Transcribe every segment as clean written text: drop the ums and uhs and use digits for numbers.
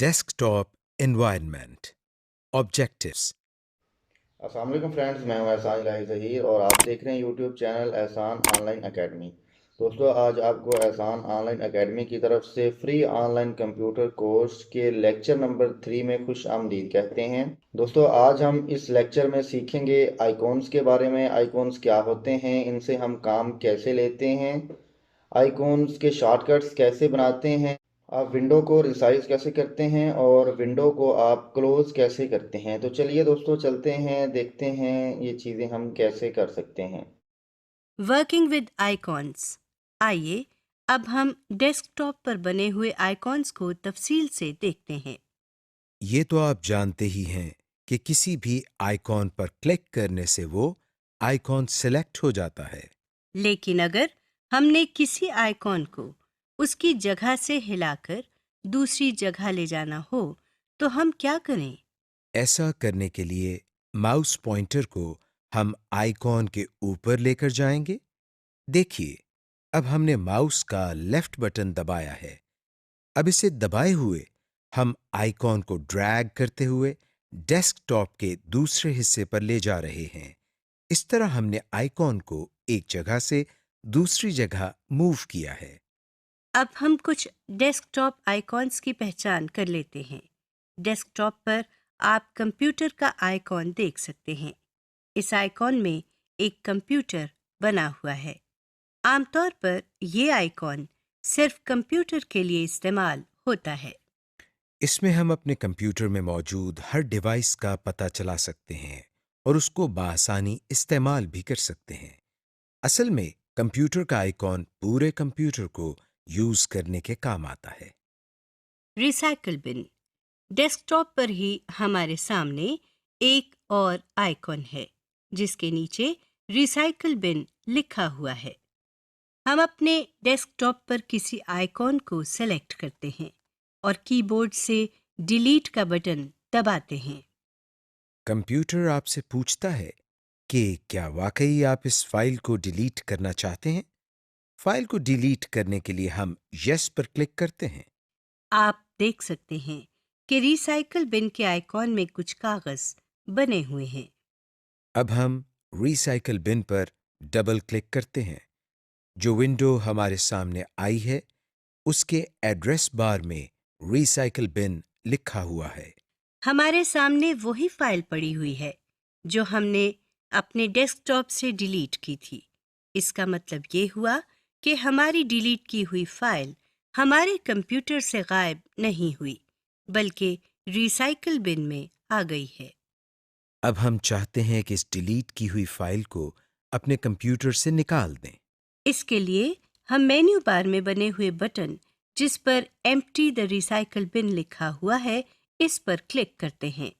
Desktop environment. Objectives. अस्सलाम वालेकुम friends, मैं हूं एहसान ज़हीर और आप देख रहे हैं यूट्यूब चैनल एहसान ऑनलाइन एकेडमी। दोस्तों, आज आपको एहसान ऑनलाइन एकेडमी की तरफ से फ्री ऑनलाइन कंप्यूटर कोर्स के लेक्चर नंबर 3 में खुश आमदीद कहते हैं। दोस्तों, आज हम इस लेक्चर में सीखेंगे आइकॉन्स के बारे में। आइकॉन्स क्या होते हैं, इनसे हम काम कैसे लेते हैं, आइकॉन्स के शॉर्टकट्स कैसे बनाते हैं, आप विंडो को रिसाइज कैसे करते हैं और विंडो को आप क्लोज कैसे करते हैं। तो चलिए दोस्तों, चलते हैं, देखते हैं ये चीज़ें हम कैसे कर सकते हैं। Working with icons. आइए अब हम डेस्कटॉप पर बने हुए आइकॉन्स को तफसील से देखते हैं। ये तो आप जानते ही हैं कि किसी भी आइकॉन पर क्लिक करने से वो आइकॉन सिलेक्ट हो जाता है। लेकिन अगर हमने किसी आइकॉन को उसकी जगह से हिलाकर दूसरी जगह ले जाना हो तो हम क्या करें? ऐसा करने के लिए माउस पॉइंटर को हम आइकॉन के ऊपर लेकर जाएंगे। देखिए, अब हमने माउस का लेफ्ट बटन दबाया है। अब इसे दबाए हुए हम आइकॉन को ड्रैग करते हुए डेस्कटॉप के दूसरे हिस्से पर ले जा रहे हैं। इस तरह हमने आइकॉन को एक जगह से दूसरी जगह मूव किया है। अब हम कुछ डेस्कटॉप आइकॉन्स की पहचान कर लेते हैं। डेस्कटॉप पर आप कंप्यूटर का आइकॉन देख सकते हैं। इस आइकॉन में एक कंप्यूटर बना हुआ है। आमतौर पर ये आइकॉन सिर्फ कंप्यूटर के लिए इस्तेमाल होता है। इसमें हम अपने कंप्यूटर में मौजूद हर डिवाइस का पता चला सकते हैं और उसको बआसानी इस्तेमाल भी कर सकते हैं। असल में कंप्यूटर का आइकॉन पूरे कंप्यूटर को यूज करने के काम आता है। Recycle bin. डेस्कटॉप पर ही हमारे सामने एक और आइकॉन है जिसके नीचे रिसाइकल बिन लिखा हुआ है। हम अपने डेस्कटॉप पर किसी आइकॉन को सेलेक्ट करते हैं और कीबोर्ड से डिलीट का बटन दबाते हैं। कंप्यूटर आपसे पूछता है कि क्या वाकई आप इस फाइल को डिलीट करना चाहते हैं। फाइल को डिलीट करने के लिए हम यस पर क्लिक करते हैं। आप देख सकते हैं कि रिसाइकल बिन के आइकॉन में कुछ कागज बने हुए हैं। अब हम रिसाइकल बिन पर डबल क्लिक करते हैं। जो विंडो हमारे सामने आई है उसके एड्रेस बार में रिसाइकल बिन लिखा हुआ है। हमारे सामने वही फाइल पड़ी हुई है जो हमने अपने डेस्कटॉप से डिलीट की थी। इसका मतलब ये हुआ कि हमारी डिलीट की हुई फाइल हमारे कंप्यूटर से गायब नहीं हुई, बल्कि रिसाइकल बिन में आ गई है। अब हम चाहते हैं कि इस डिलीट की हुई फाइल को अपने कंप्यूटर से निकाल दें। इसके लिए हम मेन्यू बार में बने हुए बटन जिस पर एम्प्टी द रिसाइकल बिन लिखा हुआ है, इस पर क्लिक करते हैं।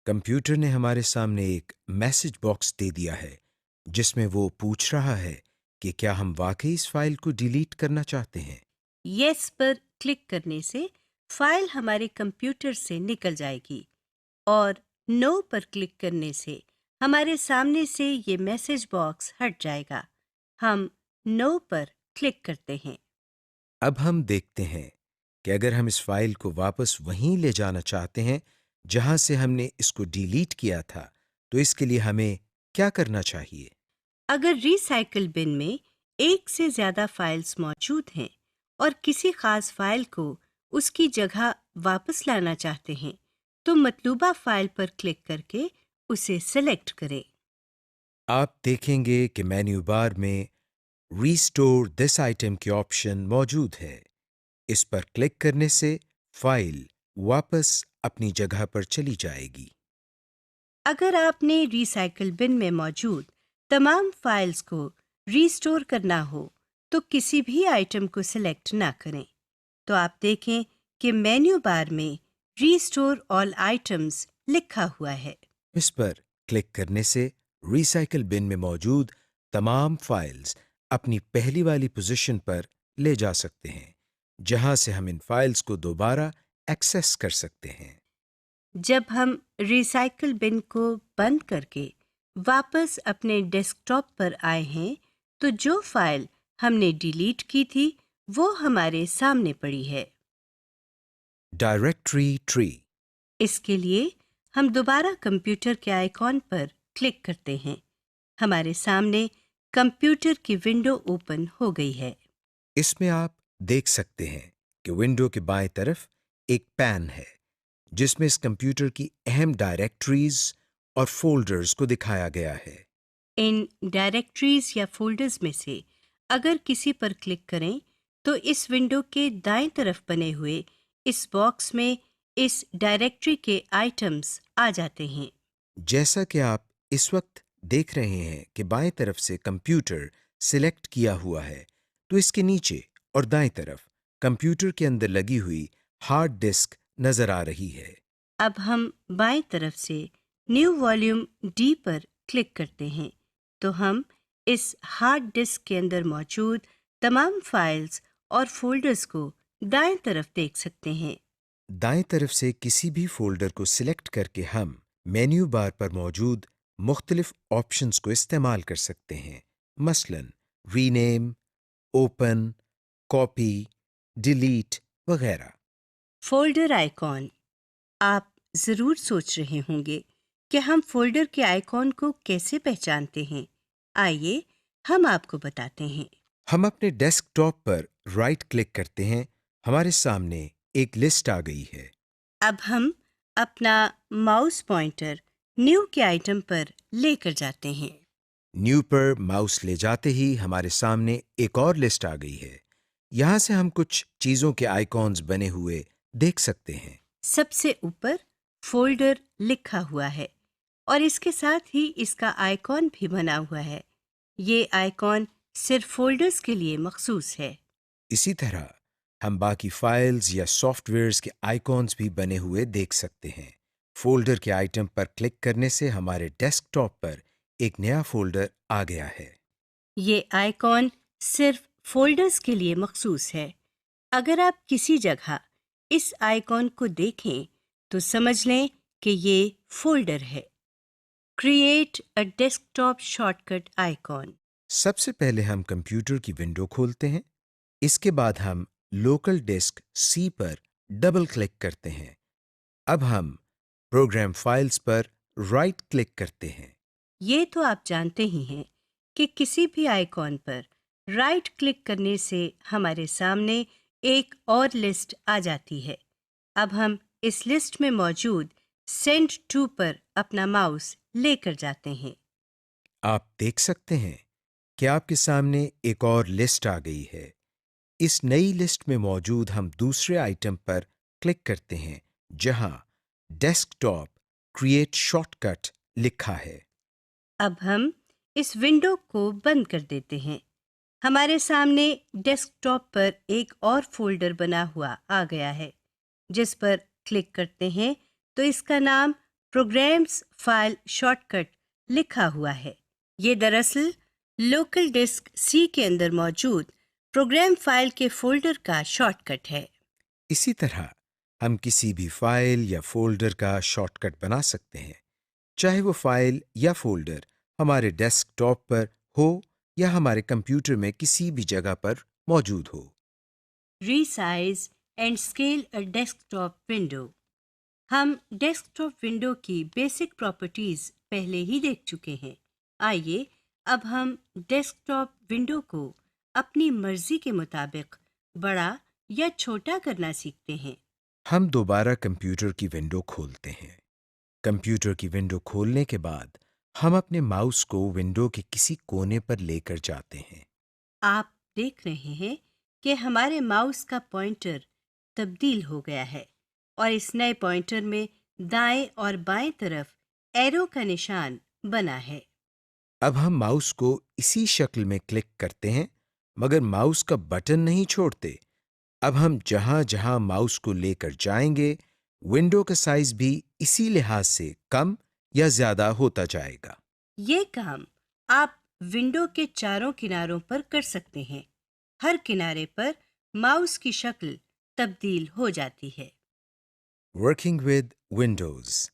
कंप्यूटर ने हमारे सामने एक मैसेज बॉक्स दे दिया है जिसमें वो पूछ रहा है कि क्या हम वाकई इस फाइल को डिलीट करना चाहते हैं। यस पर क्लिक करने से फाइल हमारे कंप्यूटर से निकल जाएगी और नो पर क्लिक करने से हमारे सामने से ये मैसेज बॉक्स हट जाएगा। हम नो पर क्लिक करते हैं। अब हम देखते हैं कि अगर हम इस फाइल को वापस वहीं ले जाना चाहते हैं जहां से हमने इसको डिलीट किया था, तो इसके लिए हमें क्या करना चाहिए। अगर रिसाइकल बिन में एक से ज़्यादा फाइल्स मौजूद हैं और किसी खास फाइल को उसकी जगह वापस लाना चाहते हैं, तो मतलूबा फाइल पर क्लिक करके उसे सेलेक्ट करें। आप देखेंगे कि मेन्यू बार में रीस्टोर दिस आइटम के ऑप्शन मौजूद है। इस पर क्लिक करने से फाइल वापस अपनी जगह पर चली जाएगी। अगर आपने रिसाइकल बिन में मौजूद तमाम फाइल्स को रीस्टोर करना हो तो किसी भी आइटम को सिलेक्ट ना करें। तो आप देखें कि मेन्यू बार में रीस्टोर ऑल आइटम्स लिखा हुआ है। इस पर क्लिक करने से रिसाइकल बिन में मौजूद तमाम फाइल्स अपनी पहली वाली पोजीशन पर ले जा सकते हैं, जहां से हम इन फाइल्स को दोबारा एक्सेस कर सकते हैं। जब हम रिसाइकल बिन को बंद करके वापस अपने डेस्कटॉप पर आए हैं तो जो फाइल हमने डिलीट की थी वो हमारे सामने पड़ी है। Directory tree. इसके लिए हम दोबारा कंप्यूटर के आइकॉन पर क्लिक करते हैं। हमारे सामने कंप्यूटर की विंडो ओपन हो गई है। इसमें आप देख सकते हैं कि विंडो के बाएं तरफ एक पैन है जिसमें इस कंप्यूटर की अहम डायरेक्टरीज और फोल्डर्स को दिखाया गया है। इन डायरेक्टरीज या फोल्डर्स में से अगर किसी पर क्लिक करें तो इस विंडो के दाएं तरफ बने हुए इस बॉक्स में इस डायरेक्टरी के आइटम्स आ जाते हैं। जैसा कि आप इस वक्त देख रहे हैं कि बाएं तरफ से कंप्यूटर सिलेक्ट किया हुआ है, तो इसके नीचे और दाएं तरफ कंप्यूटर के अंदर लगी हुई हार्ड डिस्क नजर आ रही है। अब हम बाएं तरफ से न्यू वॉल्यूम डी पर क्लिक करते हैं तो हम इस हार्ड डिस्क के अंदर मौजूद तमाम फाइल्स और फोल्डर्स को दाएं तरफ देख सकते हैं। दाएं तरफ से किसी भी फोल्डर को सिलेक्ट करके हम मेन्यू बार पर मौजूद मुख्तलिफ ऑप्शंस को इस्तेमाल कर सकते हैं, मसलन रीनेम, ओपन, कॉपी, डिलीट वगैरह। Folder icon. आप ज़रूर सोच रहे होंगे कि हम फोल्डर के आइकॉन को कैसे पहचानते हैं। आइए हम आपको बताते हैं। हम अपने डेस्कटॉप पर राइट क्लिक करते हैं, हमारे सामने एक लिस्ट आ गई है। अब हम अपना माउस पॉइंटर न्यू के आइटम पर लेकर जाते हैं। न्यू पर माउस ले जाते ही हमारे सामने एक और लिस्ट आ गई है। यहाँ से हम कुछ चीज़ों के आइकॉन्स बने हुए देख सकते हैं। सबसे ऊपर फोल्डर लिखा हुआ है और इसके साथ ही इसका आइकॉन भी बना हुआ है। ये आइकॉन सिर्फ फोल्डर्स के लिए मखसूस है। इसी तरह हम बाकी फाइल्स या सॉफ्टवेयर्स के आइकॉन्स भी बने हुए देख सकते हैं। फोल्डर के आइटम पर क्लिक करने से हमारे डेस्कटॉप पर एक नया फोल्डर आ गया है। ये आइकॉन सिर्फ फोल्डर्स के लिए मखसूस है। अगर आप किसी जगह इस आइकॉन को देखें तो समझ लें कि ये फोल्डर है। Create a desktop shortcut icon. सबसे पहले हम कंप्यूटर की विंडो खोलते हैं। इसके बाद हम लोकल डिस्क सी पर डबल क्लिक करते हैं। अब हम प्रोग्राम फाइल्स पर राइट क्लिक करते हैं। ये तो आप जानते ही हैं कि किसी भी आइकॉन पर राइट क्लिक करने से हमारे सामने एक और लिस्ट आ जाती है। अब हम इस लिस्ट में मौजूद सेंड टू पर अपना माउस लेकर जाते हैं। आप देख सकते हैं कि आपके सामने एक और लिस्ट आ गई है। इस नई लिस्ट में मौजूद हम दूसरे आइटम पर क्लिक करते हैं जहां डेस्कटॉप क्रिएट शॉर्टकट लिखा है। अब हम इस विंडो को बंद कर देते हैं। हमारे सामने डेस्कटॉप पर एक और फोल्डर बना हुआ आ गया है। जिस पर क्लिक करते हैं तो इसका नाम प्रोग्राम्स फाइल शॉर्टकट लिखा हुआ है। ये दरअसल लोकल डिस्क सी के अंदर मौजूद प्रोग्राम फाइल के फोल्डर का शॉर्टकट है। इसी तरह हम किसी भी फाइल या फोल्डर का शॉर्टकट बना सकते हैं, चाहे वो फाइल या फोल्डर हमारे डेस्कटॉप पर हो या हमारे कंप्यूटर में किसी भी जगह पर मौजूद हो। Resize and scale a desktop window. हम डेस्कटॉप विंडो की बेसिक प्रॉपर्टीज पहले ही देख चुके हैं। आइए अब हम डेस्कटॉप विंडो को अपनी मर्जी के मुताबिक बड़ा या छोटा करना सीखते हैं। हम दोबारा कंप्यूटर की विंडो खोलते हैं। कंप्यूटर की विंडो खोलने के बाद हम अपने माउस को विंडो के किसी कोने पर लेकर जाते हैं। आप देख रहे हैं कि हमारे माउस का पॉइंटर तब्दील हो गया है और इस नए पॉइंटर में दाएं और बाएं तरफ एरो का निशान बना है। अब हम माउस को इसी शक्ल में क्लिक करते हैं, मगर माउस का बटन नहीं छोड़ते। अब हम जहां जहां माउस को लेकर जाएंगे, विंडो का साइज भी इसी लिहाज से कम या ज्यादा होता जाएगा। ये काम आप विंडो के चारों किनारों पर कर सकते हैं। हर किनारे पर माउस की शक्ल तब्दील हो जाती है। Working with Windows.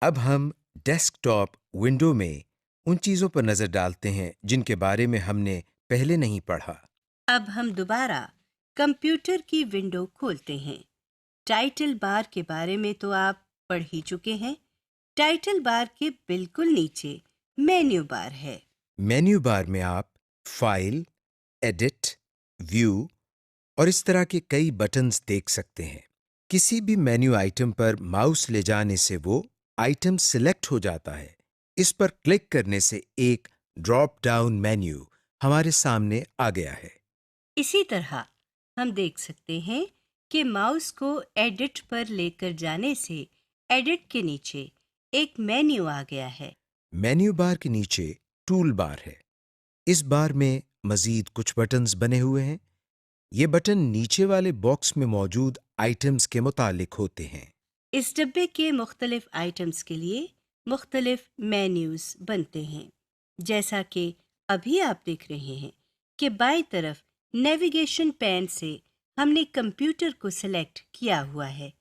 अब हम डेस्कटॉप विंडो में उन चीजों पर नजर डालते हैं जिनके बारे में हमने पहले नहीं पढ़ा। अब हम दोबारा कंप्यूटर की विंडो खोलते हैं। टाइटल बार के बारे में तो आप पढ़ ही चुके हैं। टाइटल बार के बिल्कुल नीचे मेन्यू बार है। मेन्यू बार में आप फाइल, एडिट, व्यू और इस तरह के कई बटन्स देख सकते हैं। किसी भी मेन्यू आइटम पर माउस ले जाने से वो आइटम सिलेक्ट हो जाता है। इस पर क्लिक करने से एक ड्रॉप डाउन मेन्यू हमारे सामने आ गया है। इसी तरह हम देख सकते हैं कि माउस को एडिट पर लेकर जाने से एडिट के नीचे एक मेन्यू आ गया है। मेन्यू बार के नीचे टूल बार है। इस बार में मजीद कुछ बटन्स बने हुए हैं। ये बटन नीचे वाले बॉक्स में मौजूद आइटम्स के मुतालिक होते हैं। इस डब्बे के मुख्तलिफ आइटम्स के लिए मुख्तलिफ मेन्यूज बनते हैं। जैसा कि अभी आप देख रहे हैं कि बाईं तरफ नेविगेशन पैन से हमने कंप्यूटर को सिलेक्ट किया हुआ है,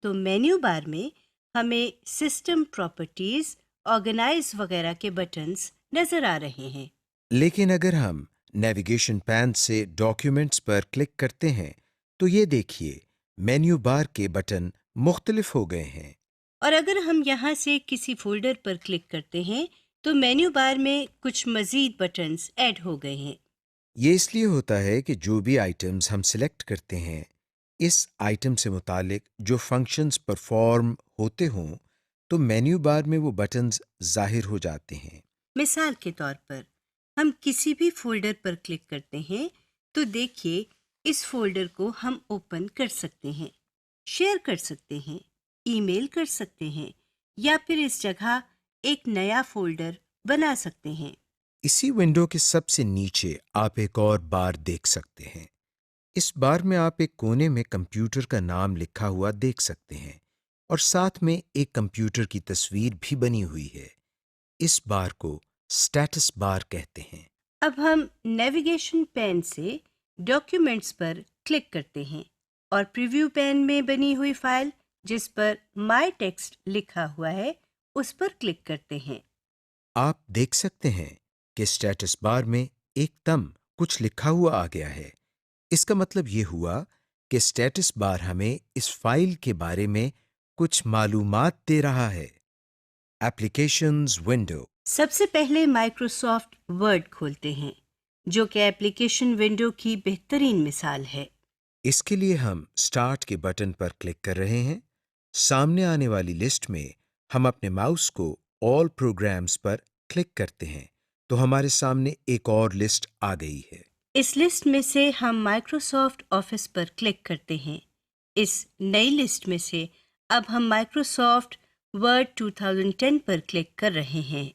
तो मेन्यू बार में हमें सिस्टम प्रॉपर्टीज, ऑर्गेनाइज वगैरह के बटन्स नजर आ रहे हैं। लेकिन अगर हम नेविगेशन पैन से डॉक्यूमेंट्स पर क्लिक करते हैं तो ये देखिए मेन्यू बार के बटन मुख्तलिफ हो गए हैं। और अगर हम यहाँ से किसी फोल्डर पर क्लिक करते हैं तो मेन्यू बार में कुछ मजीद बटन्स ऐड हो गए हैं। ये इसलिए होता है कि जो भी आइटम्स हम सिलेक्ट करते हैं, इस आइटम से मुतालिक जो फंक्शंस परफॉर्म होते हों, तो मेन्यू बार में वो बटन्स जाहिर हो जाते हैं। मिसाल के तौर पर हम किसी भी फोल्डर पर क्लिक करते हैं तो देखिए इस फोल्डर को हम ओपन कर सकते हैं, शेयर कर सकते हैं, ईमेल कर सकते हैं या फिर इस जगह एक नया फोल्डर बना सकते हैं। इसी विंडो के सबसे नीचे आप एक और बार देख सकते हैं। इस बार में आप एक कोने में कंप्यूटर का नाम लिखा हुआ देख सकते हैं और साथ में एक कंप्यूटर की तस्वीर भी बनी हुई है। इस बार को स्टेटस बार कहते हैं। अब हम नेविगेशन पैन से डॉक्यूमेंट्स पर क्लिक करते हैं और प्रीव्यू पैन में बनी हुई फाइल जिस पर माय टेक्स्ट लिखा हुआ है उस पर क्लिक करते हैं। आप देख सकते हैं कि स्टेटस बार में एकदम कुछ लिखा हुआ आ गया है। इसका मतलब ये हुआ कि स्टेटस बार हमें इस फाइल के बारे में कुछ मालूमात दे रहा है। Applications window. सबसे पहले माइक्रोसॉफ्ट वर्ड खोलते हैं, जो कि एप्लीकेशन विंडो की बेहतरीन मिसाल है। इसके लिए हम स्टार्ट के बटन पर क्लिक कर रहे हैं। सामने आने वाली लिस्ट में हम अपने माउस को ऑल प्रोग्राम्स पर क्लिक करते हैं तो हमारे सामने एक और लिस्ट आ गई है। इस लिस्ट में से हम माइक्रोसॉफ्ट ऑफिस पर क्लिक करते हैं। इस नई लिस्ट में से अब हम माइक्रोसॉफ्ट वर्ड 2010 पर क्लिक कर रहे हैं।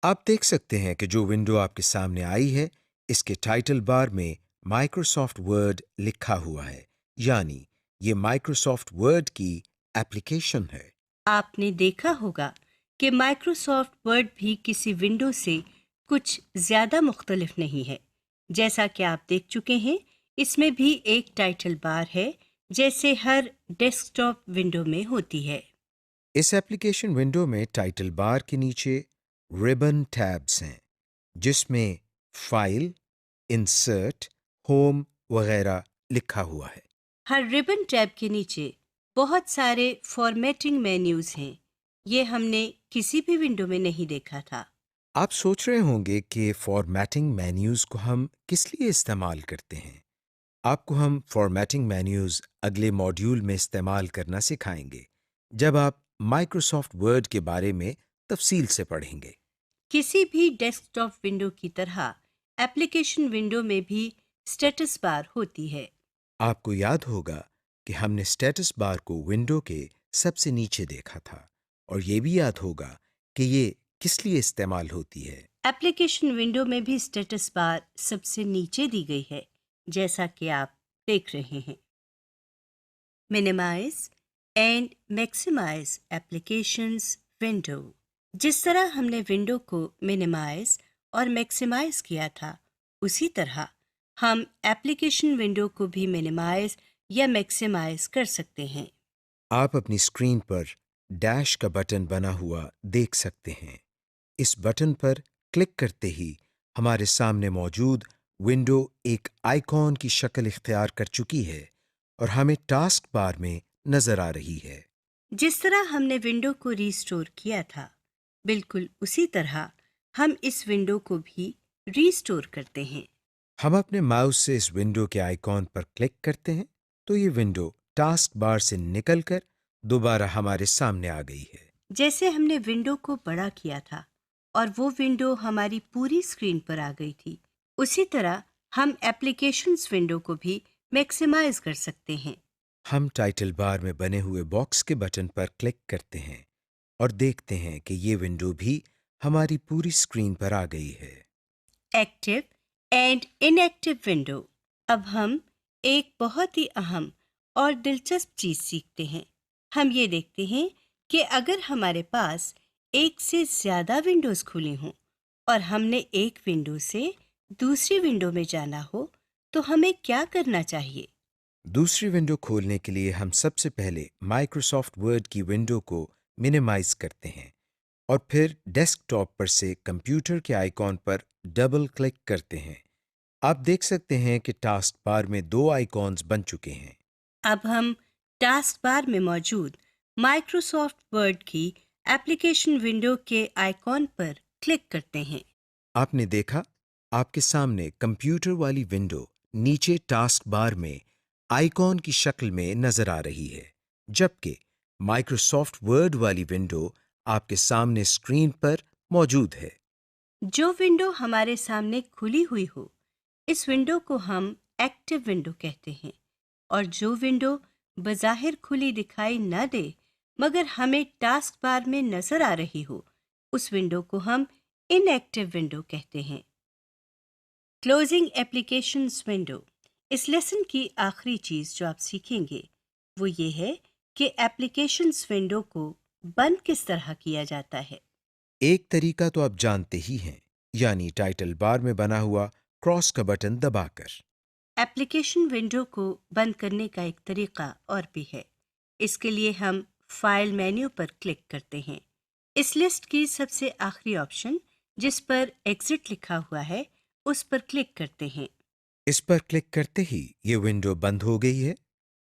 आप देख सकते हैं कि जो विंडो आपके सामने आई है, इसके टाइटल बार में माइक्रोसॉफ्ट वर्ड लिखा हुआ है, यानी ये माइक्रोसॉफ्ट वर्ड की एप्लीकेशन है। आपने देखा होगा कि माइक्रोसॉफ्ट वर्ड भी किसी विंडो से कुछ ज़्यादा मुख्तलिफ नहीं है। जैसा कि आप देख चुके हैं, इसमें भी एक टाइटल बार है, जैसे हर डेस्कटॉप विंडो में होती है। इस एप्लीकेशन विंडो में टाइटल बार के नीचे रिबन टैब्स हैं, जिसमें फाइल, इंसर्ट, होम वगैरह लिखा हुआ है। हर रिबन टैब के नीचे बहुत सारे फॉर्मेटिंग मेन्यूज हैं। ये हमने किसी भी विंडो में नहीं देखा था। आप सोच रहे होंगे कि फॉर्मेटिंग मेन्यूज़ को हम किस लिए इस्तेमाल करते हैं। आपको हम फॉर्मेटिंग मेन्यूज़ अगले मॉड्यूल में इस्तेमाल करना सिखाएंगे, जब आप माइक्रोसॉफ्ट वर्ड के बारे में तफसील से पढ़ेंगे। किसी भी डेस्कटॉप विंडो की तरह एप्लीकेशन विंडो में भी स्टेटस बार होती है। आपको याद होगा कि हमने स्टेटस बार को विंडो के सबसे नीचे देखा था और ये भी याद होगा कि ये किस लिए इस्तेमाल होती है। एप्लीकेशन विंडो में भी स्टेटस बार सबसे नीचे दी गई है, जैसा कि आप देख रहे हैं। Minimize and maximize applications window. जिस तरह हमने विंडो को मिनिमाइज और मैक्सिमाइज किया था, उसी तरह हम एप्लीकेशन विंडो को भी मिनिमाइज या मैक्सिमाइज कर सकते हैं। आप अपनी स्क्रीन पर डैश का बटन बना हुआ देख सकते हैं। इस बटन पर क्लिक करते ही हमारे सामने मौजूद विंडो एक आइकॉन की शक्ल इख्तियार कर चुकी है और हमें टास्क बार में नजर आ रही है। जिस तरह हमने विंडो को रीस्टोर किया था, बिल्कुल उसी तरह हम इस विंडो को भी रीस्टोर करते हैं। हम अपने माउस से इस विंडो के आइकॉन पर क्लिक करते हैं तो ये विंडो टास्क बार से निकलकर दोबारा हमारे सामने आ गई है। जैसे हमने विंडो को बड़ा किया था और वो विंडो हमारी पूरी स्क्रीन पर आ गई थी, उसी तरह हम एप्लीकेशंस विंडो को भी मैक्सिमाइज कर सकते हैं। हम टाइटल बार में बने हुए बॉक्स के बटन पर क्लिक करते हैं और देखते हैं कि ये विंडो भी हमारी पूरी स्क्रीन पर आ गई है। Active and inactive window. अब हम एक बहुत ही अहम और दिलचस्प चीज सीखते हैं। हम ये देखते हैं कि अगर हमारे पास एक से ज्यादा विंडोज खुली हों और हमने एक विंडो से दूसरी विंडो में जाना हो, तो हमें क्या करना चाहिए? दूसरी विंडो खोलने के लिए हम सबसे पहले माइक्रोसॉफ्ट वर्ड की विंडो को मिनिमाइज करते हैं और फिर डेस्कटॉप पर से कंप्यूटर के आइकॉन पर डबल क्लिक करते हैं। आप देख सकते हैं कि टास्क बार में 2 आइकॉन्स बन चुके हैं। अब हम टास्क बार में मौजूद माइक्रोसॉफ्ट वर्ड की एप्लीकेशन विंडो के आइकॉन पर क्लिक करते हैं। आपने देखा, आपके सामने कंप्यूटर वाली विंडो नीचे टास्क बार में आइकॉन की शक्ल में नजर आ रही है, जबकि माइक्रोसॉफ्ट वर्ड वाली विंडो आपके सामने स्क्रीन पर मौजूद है। जो विंडो हमारे सामने खुली हुई हो, इस विंडो को हम एक्टिव विंडो कहते हैं, और जो विंडो बज़ाहिर खुली दिखाई न दे मगर हमें टास्क बार में नजर आ रही हो, उस विंडो को हम इनएक्टिव विंडो कहते हैं। Closing applications window. इस लेसन की आखिरी चीज जो आप सीखेंगे वो ये है कि एप्लीकेशंस विंडो को बंद किस तरह किया जाता है। एक तरीका तो आप जानते ही हैं, यानी टाइटल बार में बना हुआ क्रॉस का बटन दबाकर। एप्लीकेशन विंडो को बंद करने का एक तरीका और भी है। इसके लिए हम फाइल मेन्यू पर क्लिक करते हैं। इस लिस्ट की सबसे आखिरी ऑप्शन जिस पर एग्जिट लिखा हुआ है, उस पर क्लिक करते हैं। इस पर क्लिक करते ही ये विंडो बंद हो गई है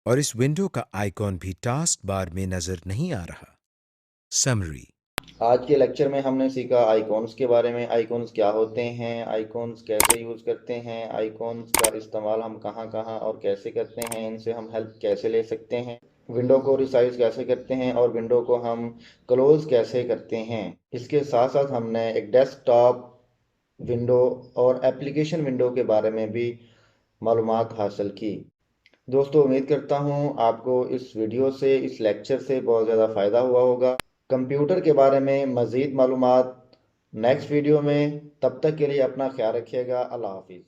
और इस विंडो का आइकॉन भी टास्क बार में नजर नहीं आ रहा। समरी। आज के लेक्चर में हमने सीखा आइकॉन्स के बारे में। आइकॉन्स क्या होते हैं, आइकॉन्स कैसे यूज़ करते हैं, आइकॉन्स का इस्तेमाल हम कहाँ कहाँ और कैसे करते हैं, इनसे हम हेल्प कैसे ले सकते हैं, विंडो को रिसाइज कैसे करते हैं और विंडो को हम क्लोज कैसे करते हैं। इसके साथ साथ हमने एक डेस्कटॉप विंडो और एप्लीकेशन विंडो के बारे में भी मालूमात हासिल की। दोस्तों, उम्मीद करता हूँ आपको इस वीडियो से, इस लेक्चर से बहुत ज़्यादा फ़ायदा हुआ होगा। कंप्यूटर के बारे में मज़ीद मालूमात नेक्स्ट वीडियो में। तब तक के लिए अपना ख्याल रखिएगा। अल्लाह हाफिज़।